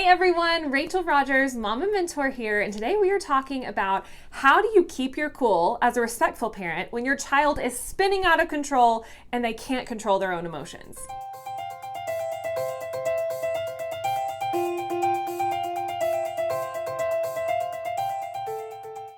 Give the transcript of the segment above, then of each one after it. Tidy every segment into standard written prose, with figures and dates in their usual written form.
Hey everyone, Rachel Rogers, Mom and Mentor here, and today we are talking about how do you keep your cool as a respectful parent when your child is spinning out of control and they can't control their own emotions.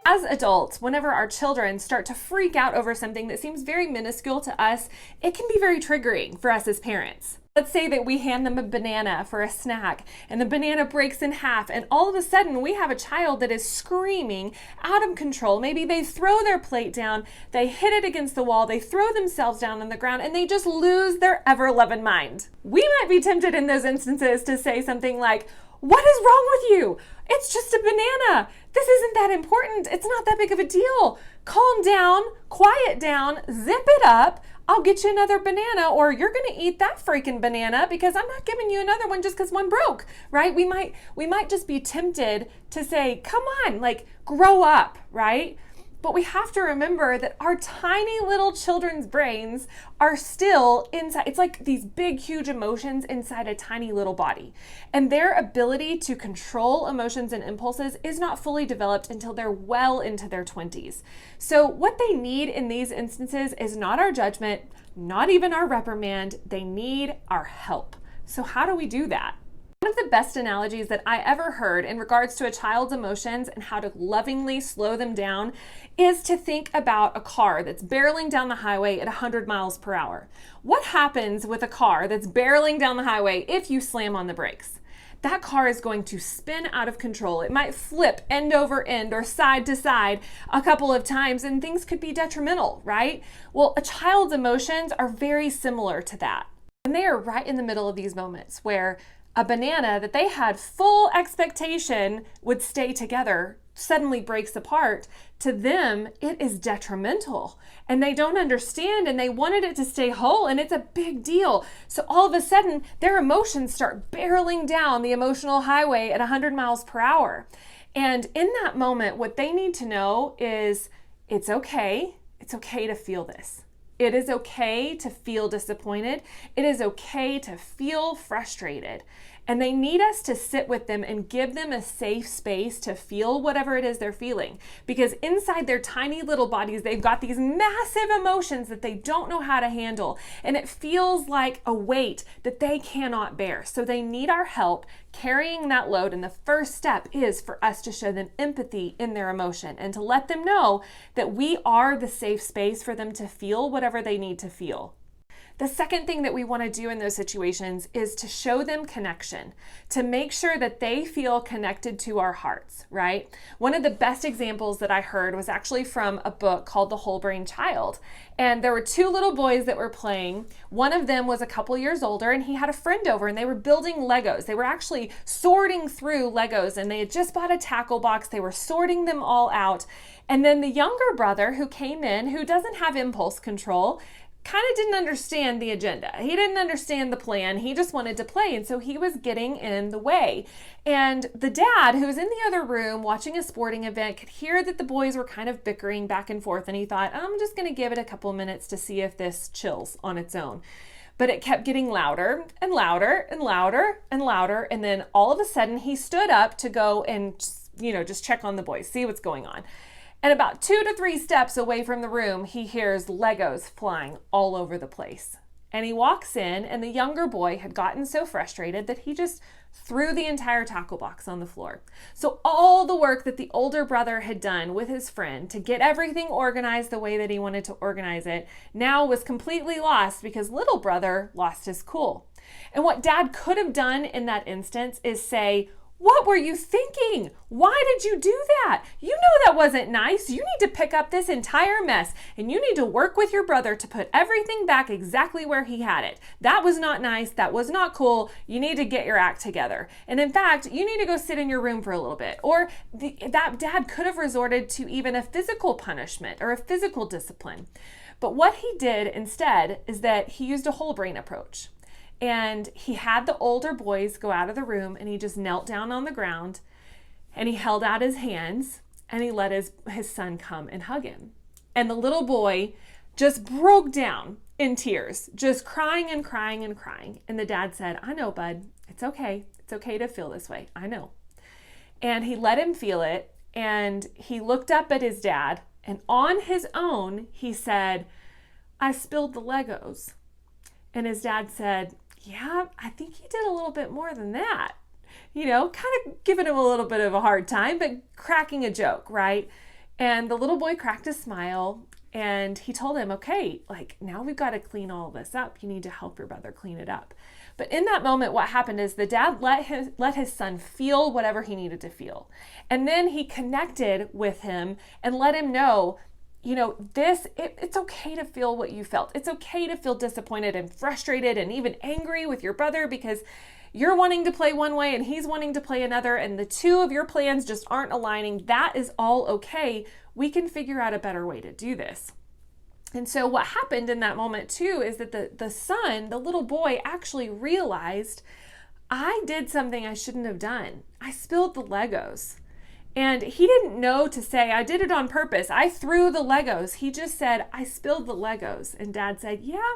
As adults, whenever our children start to freak out over something that seems very minuscule to us, it can be very triggering for us as parents. Let's say that we hand them a banana for a snack and the banana breaks in half, and all of a sudden we have a child that is screaming out of control. Maybe they throw their plate down, they hit it against the wall, they throw themselves down on the ground, and they just lose their ever-loving mind. We might be tempted in those instances to say something like, "What is wrong with you? It's just a banana. This isn't that important. It's not that big of a deal. Calm down, quiet down, zip it up. I'll get you another banana, or you're going to eat that freaking banana because I'm not giving you another one just because one broke," right? We might just be tempted to say, "Come on, like grow up," right? But we have to remember that our tiny little children's brains are still inside. It's like these big, huge emotions inside a tiny little body. And their ability to control emotions and impulses is not fully developed until they're well into their 20s. So what they need in these instances is not our judgment, not even our reprimand. They need our help. So how do we do that? One of the best analogies that I ever heard in regards to a child's emotions and how to lovingly slow them down is to think about a car that's barreling down the highway at 100 miles per hour. What happens with a car that's barreling down the highway if you slam on the brakes? That car is going to spin out of control. It might flip end over end or side to side a couple of times, and things could be detrimental, right? Well, a child's emotions are very similar to that. And they are right in the middle of these moments where a banana that they had full expectation would stay together suddenly breaks apart. To them, it is detrimental and they don't understand, and they wanted it to stay whole, and it's a big deal. So all of a sudden, their emotions start barreling down the emotional highway at 100 miles per hour. And in that moment, what they need to know is it's okay. It's okay to feel this. It is okay to feel disappointed. It is okay to feel frustrated. And they need us to sit with them and give them a safe space to feel whatever it is they're feeling. Because inside their tiny little bodies, they've got these massive emotions that they don't know how to handle. And it feels like a weight that they cannot bear. So they need our help carrying that load. And the first step is for us to show them empathy in their emotion and to let them know that we are the safe space for them to feel whatever they need to feel. The second thing that we want to do in those situations is to show them connection, to make sure that they feel connected to our hearts, right? One of the best examples that I heard was actually from a book called The Whole Brain Child. And there were two little boys that were playing. One of them was a couple years older, and he had a friend over, and they were building Legos. They were actually sorting through Legos, and they had just bought a tackle box. They were sorting them all out. And then the younger brother who came in, who doesn't have impulse control, kind of didn't understand the agenda. He didn't understand the plan. He just wanted to play. And so he was getting in the way. And the dad, who was in the other room watching a sporting event, could hear that the boys were kind of bickering back and forth. And he thought, I'm just going to give it a couple minutes to see if this chills on its own. But it kept getting louder and louder and louder and louder. And then all of a sudden he stood up to go and, just check on the boys, see what's going on. And about 2 to 3 steps away from the room, he hears Legos flying all over the place. And he walks in, and the younger boy had gotten so frustrated that he just threw the entire tackle box on the floor. So all the work that the older brother had done with his friend to get everything organized the way that he wanted to organize it now was completely lost because little brother lost his cool. And what dad could have done in that instance is say, "What were you thinking? Why did you do that? You know that wasn't nice. You need to pick up this entire mess, and you need to work with your brother to put everything back exactly where he had it. That was not nice. That was not cool. You need to get your act together. And in fact, you need to go sit in your room for a little bit." Or that dad could have resorted to even a physical punishment or a physical discipline. But what he did instead is that he used a whole brain approach. And he had the older boys go out of the room, and he just knelt down on the ground and he held out his hands and he let his son come and hug him. And the little boy just broke down in tears, just crying and crying and crying. And the dad said, "I know, bud. It's okay. It's okay to feel this way. I know. And he let him feel it. And he looked up at his dad. And on his own, he said, I spilled the Legos. And his dad said, yeah, I think he did a little bit more than that. Kind of giving him a little bit of a hard time, but cracking a joke, right? And the little boy cracked a smile and he told him, okay, now we've got to clean all of this up. You need to help your brother clean it up. But in that moment, what happened is the dad let his son feel whatever he needed to feel. And then he connected with him and let him know, it's okay to feel what you felt. It's okay to feel disappointed and frustrated and even angry with your brother because you're wanting to play one way and he's wanting to play another, and the two of your plans just aren't aligning. That is all okay. We can figure out a better way to do this. And so what happened in that moment too is that the son, the little boy, actually realized, I did something I shouldn't have done. I spilled the Legos. And he didn't know to say, I did it on purpose. I threw the Legos. He just said, I spilled the Legos. And Dad said, yeah,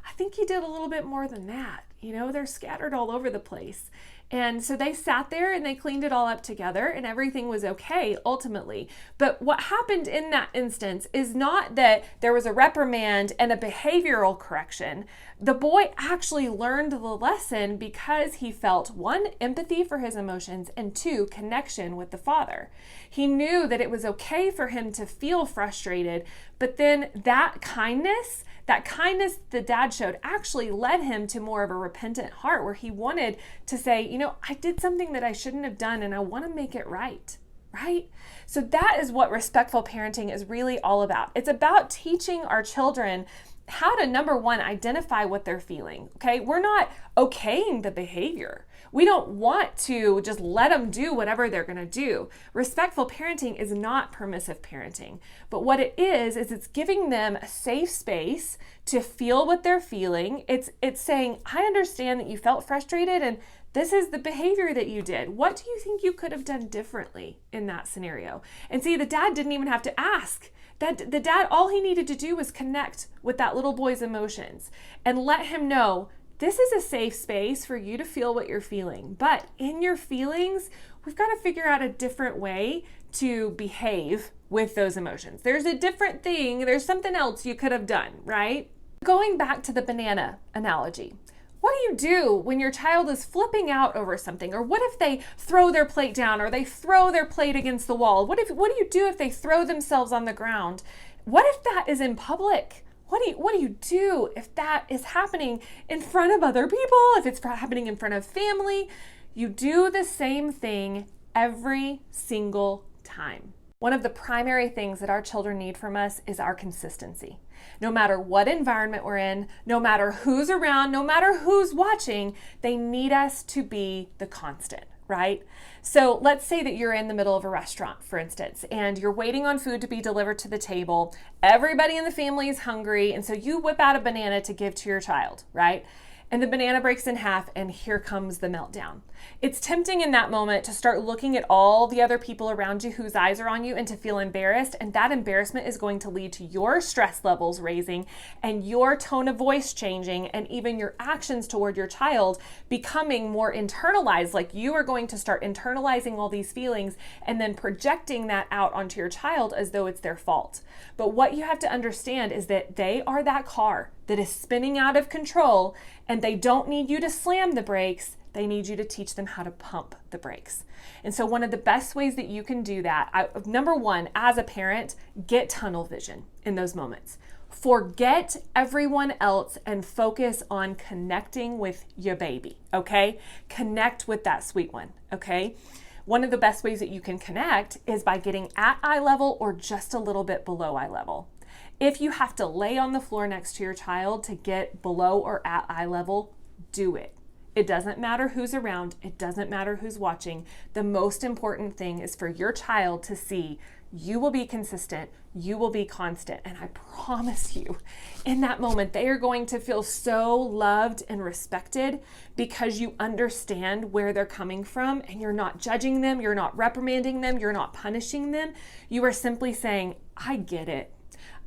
I think he did a little bit more than that. They're scattered all over the place. And so they sat there and they cleaned it all up together and everything was okay ultimately. But what happened in that instance is not that there was a reprimand and a behavioral correction. The boy actually learned the lesson because he felt, one, empathy for his emotions, and two, connection with the father. He knew that it was okay for him to feel frustrated, but then that kindness the dad showed actually led him to more of a repentant heart where he wanted to say, I did something that I shouldn't have done and I want to make it right? So that is what respectful parenting is really all about. It's about teaching our children how to, number one, identify what they're feeling, okay? We're not okaying the behavior. We don't want to just let them do whatever they're going to do. Respectful parenting is not permissive parenting, but what it is it's giving them a safe space to feel what they're feeling. It's saying, I understand that you felt frustrated and this is the behavior that you did. What do you think you could have done differently in that scenario? And see, the dad didn't even have to ask. That the dad, all he needed to do was connect with that little boy's emotions and let him know, this is a safe space for you to feel what you're feeling. But in your feelings, we've got to figure out a different way to behave with those emotions. There's a different thing. There's something else you could have done, right? Going back to the banana analogy. What do you do when your child is flipping out over something? Or what if they throw their plate down or they throw their plate against the wall? What do you do if they throw themselves on the ground? What if that is in public? What do you do if that is happening in front of other people? If it's happening in front of family? You do the same thing every single time. One of the primary things that our children need from us is our consistency. No matter what environment we're in, no matter who's around, no matter who's watching, they need us to be the constant, right? So let's say that you're in the middle of a restaurant, for instance, and you're waiting on food to be delivered to the table. Everybody in the family is hungry, and so you whip out a banana to give to your child, right? And the banana breaks in half, and here comes the meltdown. It's tempting in that moment to start looking at all the other people around you whose eyes are on you and to feel embarrassed, and that embarrassment is going to lead to your stress levels raising and your tone of voice changing and even your actions toward your child becoming more internalized, like you are going to start internalizing all these feelings and then projecting that out onto your child as though it's their fault. But what you have to understand is that they are that car that is spinning out of control, and they don't need you to slam the brakes. They need you to teach them how to pump the brakes. And so one of the best ways that you can do that, number one, as a parent, get tunnel vision in those moments. Forget everyone else and focus on connecting with your baby, okay? Connect with that sweet one, okay? One of the best ways that you can connect is by getting at eye level or just a little bit below eye level. If you have to lay on the floor next to your child to get below or at eye level, do it. It doesn't matter who's around. It doesn't matter who's watching. The most important thing is for your child to see you will be consistent, you will be constant. And I promise you, in that moment, they are going to feel so loved and respected because you understand where they're coming from and you're not judging them, you're not reprimanding them, you're not punishing them. You are simply saying, I get it.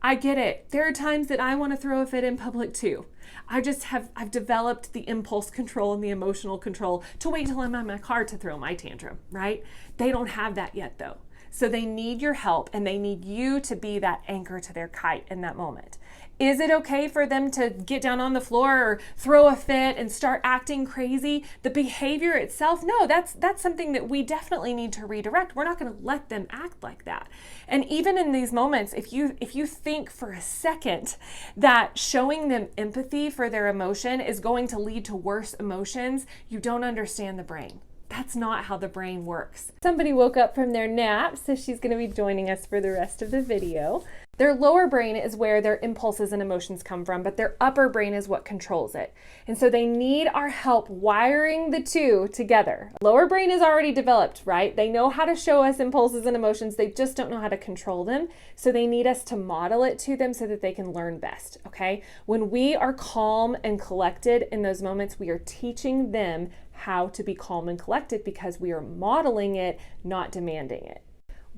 I get it. There are times that I want to throw a fit in public too. I've developed the impulse control and the emotional control to wait till I'm in my car to throw my tantrum, right? They don't have that yet though. So they need your help, and they need you to be that anchor to their kite in that moment. Is it okay for them to get down on the floor or throw a fit and start acting crazy? The behavior itself, no, that's something that we definitely need to redirect. We're not going to let them act like that. And even in these moments, if you think for a second that showing them empathy for their emotion is going to lead to worse emotions, you don't understand the brain. That's not how the brain works. Somebody woke up from their nap, so she's going to be joining us for the rest of the video. Their lower brain is where their impulses and emotions come from, but their upper brain is what controls it. And so they need our help wiring the two together. Lower brain is already developed, right? They know how to show us impulses and emotions. They just don't know how to control them. So they need us to model it to them so that they can learn best, okay? When we are calm and collected in those moments, we are teaching them how to be calm and collected because we are modeling it, not demanding it.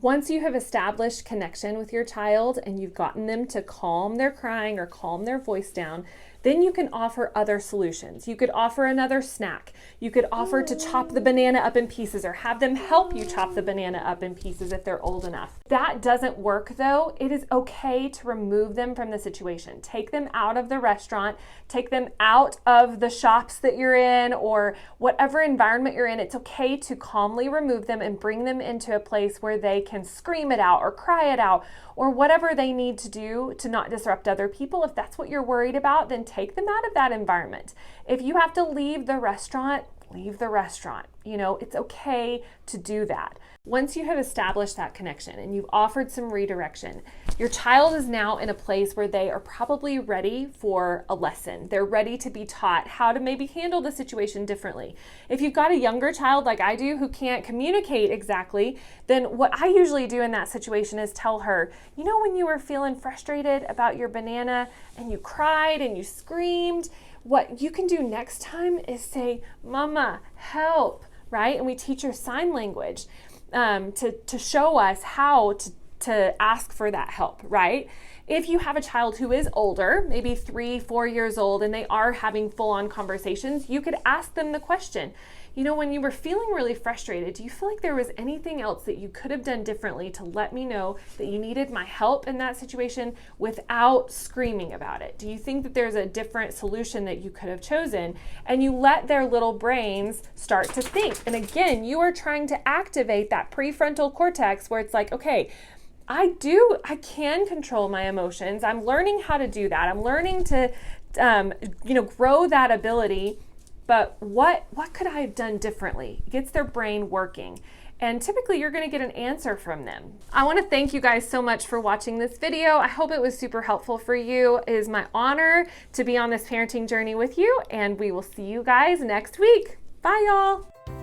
Once you have established connection with your child and you've gotten them to calm their crying or calm their voice down, then you can offer other solutions. You could offer another snack. You could offer to chop the banana up in pieces or have them help you chop the banana up in pieces if they're old enough. That doesn't work though. It is okay to remove them from the situation. Take them out of the restaurant, take them out of the shops that you're in or whatever environment you're in. It's okay to calmly remove them and bring them into a place where they can scream it out or cry it out or whatever they need to do to not disrupt other people. If that's what you're worried about, then take them out of that environment. If you have to leave the restaurant, leave the restaurant. You know, it's okay to do that. Once you have established that connection and you've offered some redirection, your child is now in a place where they are probably ready for a lesson. They're ready to be taught how to maybe handle the situation differently. If you've got a younger child like I do who can't communicate exactly, then what I usually do in that situation is tell her, you know, when you were feeling frustrated about your banana and you cried and you screamed, what you can do next time is say, Mama, help, right? And we teach her sign language to show us how to ask for that help, right? If you have a child who is older, maybe 3-4 years old, and they are having full-on conversations, you could ask them the question, you know, when you were feeling really frustrated, do you feel like there was anything else that you could have done differently to let me know that you needed my help in that situation without screaming about it? Do you think that there's a different solution that you could have chosen? And you let their little brains start to think. And again, you are trying to activate that prefrontal cortex where it's like, okay, I can control my emotions. I'm learning how to do that. I'm learning to, grow that ability. But what could I have done differently? It gets their brain working. And typically you're going to get an answer from them. I want to thank you guys so much for watching this video. I hope it was super helpful for you. It is my honor to be on this parenting journey with you, and we will see you guys next week. Bye, y'all.